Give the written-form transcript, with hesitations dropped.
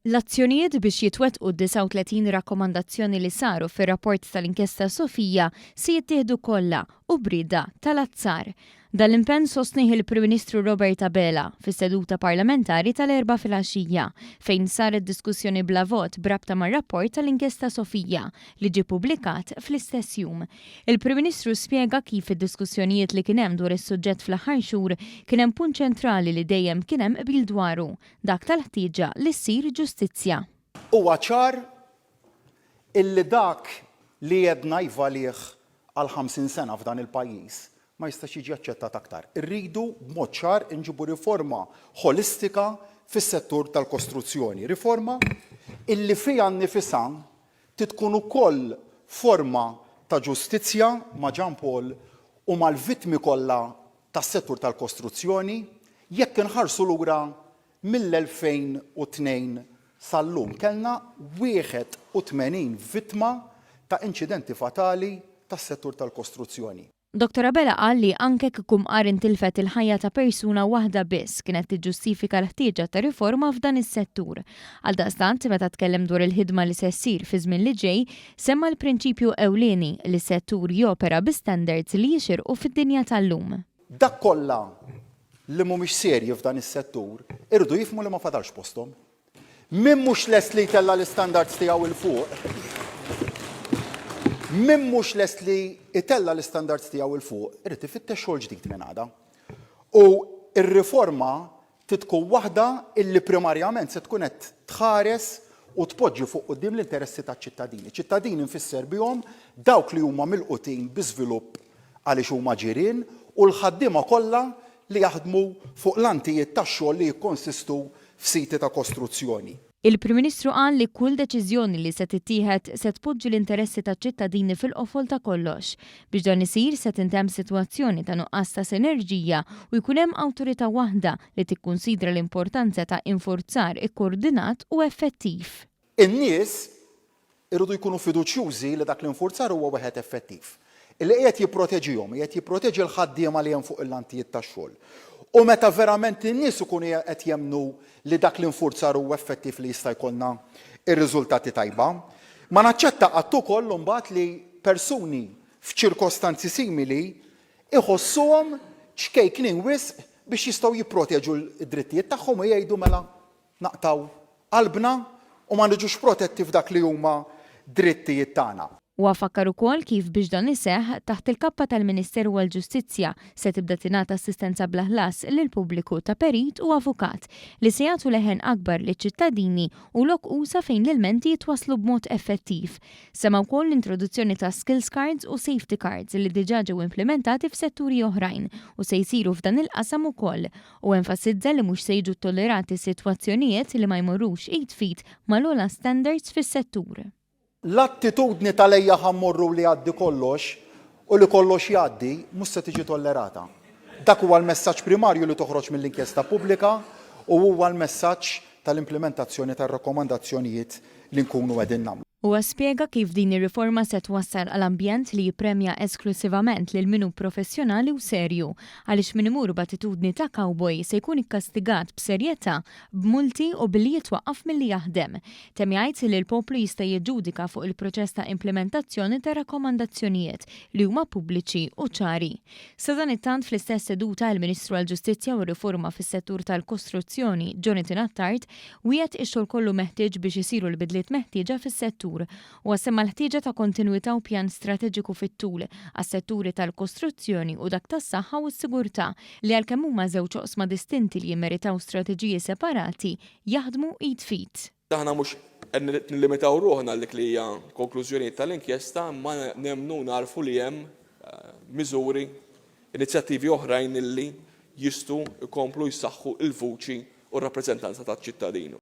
L-azzjonijiet biex jitwettqu 39 rakkomandazzjoni li saru fir-rapport tal-inkjesta Sofija se jittieħdu kollha u brida tal-azzar. Dal-impenn sostnih il-Prim Ministru Robert Abela fis-seduta parlamentari tal-4 filgħaxija fejn saret diskussjoni bla vot brabta mar-rapport tal-inkjesta Sofija li ġie pubblikat fl-istess jum. Il-Prim Ministru spjega kif id-diskussjonijiet li kien hemm dwar is-suġġett fl-aħħar xhur kien hemm punt ċentrali li dejjem kien hemm qbil dwaru, dak tal-ħtieġa li ssir ġustizzja. Huwa ċar illi dak li jedna jvalih għal 50 sena f'dan il-pajjiż ma jistax jiġi aċċettat aktar. Irridu b'mod ċar inġibu riforma holistika fis-settur tal-kostruzzjoni. Riforma illi fiha nnifisha tkun ukoll forma ta' ġustizzja ma' Jean Paul u mal-vittmi kollha tas-settur tal-kostruzzjoni jekk inħarsu lura mill-2002 sal-lum kellna 81 vittma ta' inċidenti fatali tas-settur tal-kostruzzjoni. Dr. Abela qal li anke kieku mqar intilfet il-ħajja ta' persuna waħda biss kienet tiġġustifika l-ħtieġa ta' riforma f'dan is-settur. Għaldaqstant meta tkellem dwar il-ħidma li se ssir fi żmien li ġej, semma l-prinċipju ewlieni li s-settur jopera bi standards li jixirqu fid-dinja tal-lum. Dak kollha li mhumiex serji f'dan is-settur irdu jifhmu li ma fadalx posthom. Min mhux lest li jtella l-istandards tiegħu il fuq. Min mhux lest li jtella l-istandards tiegħu il fuq, irid ifittex xogħol ġdid minn għada. U r-riforma tkun waħda illi primarjament se tkun qed tħares u tpoġġi fuq quddiem l-interessi taċ-ċittadini. ċittadini nfisser bihom dawk li huma milqutin bi żvilupp għaliex huma ġirien u l-ħaddiema kollha li jaħdmu fuq l-antijiet tax-xogħol li jikkonsistu f'siti ta' kostruzzjoni. Il-Prim Ministru qal li kull deċiżjoni li se tittieħed se tpoġġi l-interessi taċ-ċittadini fil-qofol ta' kollox. Biex dan isir se tintemm sitwazzjoni ta' nuqqas ta' sinerġija u jkun hemm awtorità waħda li tikkunsidra l-importanza ta' infurzar ikkoordinat u effettiv. In-nies irridu jkunu fiduċjużi li dak l-infurzar huwa wieħed effettiv. Illi qiegħed jipproteġihom, qiegħed jipproteġi l-ħaddiema li hemm fuq il-antijiet tax-xogħol. U meta verament in-nies ikunu qed jemmnu li dak l-infurzar huwa effettiv li jista' jkollna ir-riżultati tajba, ma naċċetta qatt ukoll imbagħad li persuni f'ċirkostanzi simili iħossuhom ċkejknin wisq biex jistgħu jipproteġu l-drittijiet tagħhom u jgħidu mela naqtaw qalbna u ma niġux protetti f'dak li huma drittijiet tagħna. U għafakkar ukoll kif biex dan iseħħ taħt il-kappa tal-Ministeru għall-Ġustizzja se tibda tingħata assistenza bla ħlas lill-pubbliku ta' perit u avukat li se jagħtu leħen akbar liċ-ċittadini u loqqusa fejn l-ilmenti jitwasslu b'mod effettiv. Sema wkoll l-introduzzjoni ta' skills cards u safety cards li diġà ġew implementati f'setturi oħrajn u se jsiru f'dan il-qasam ukoll u enfasizza li mhux se jiġu tollerati sitwazzjonijiet li ma jmorrux 8 feet mal-ogħla standards fis-settur. L-attitudni tal-ejja ħammorru li jgħaddi kollox u li kollox jgħaddi mhux se tiġi tollerata. Dak huwa l-messaġġ primarju li toħroġ mill-inkjesta pubblika u huwa l-messaġġ tal-implementazzjoni tar-rakkomandazzjonijiet li nkunu qegħdin nagħmlu. Huwa spjega kif din ir-riforma se twassal għal ambjent li jippremja esklusivament lil minu professjonali u serju għaliex min imur b'attitudni ta' cowboy se jkun ikkastigat b'serjetà b'multi u billi jitwaqqaf milli jaħdem. Temm jgħid li l-poplu jista' jiġġudika fuq il-proċess ta' implementazzjoni ta' rakkomandazzjonijiet li huma pubbliċi u ċari. Sa dan it-tant fl-istess seduta il-Ministru għall-Ġustizzja u r-Riforma fis-settur tal-kostruzzjoni Jonathan Attard wieħed ix-xogħol kollu meħtieġ biex isiru l-bidliet meħtieġa fis-settur u għassemma l-ħtieġa ta' kontinwità u pjan strateġiku fit-tul għas-setturi tal-kostruzzjoni u dak tas-saħħa u s-sigurtà li għalkemm huma żewġ oqsma distinti li jimmeritaw strateġiji separati jaħdmu id fit. Aħna mhux qed nillimitaw ruħna lik li hija konklużjonijiet tal-inkjesta, ma nemmnu narfu li hemm miżuri, inizjattivi oħrajn illi jistgħu jkomplu jsaħħu l-vuċi u r-rappreżentanza taċ-ċittadinu.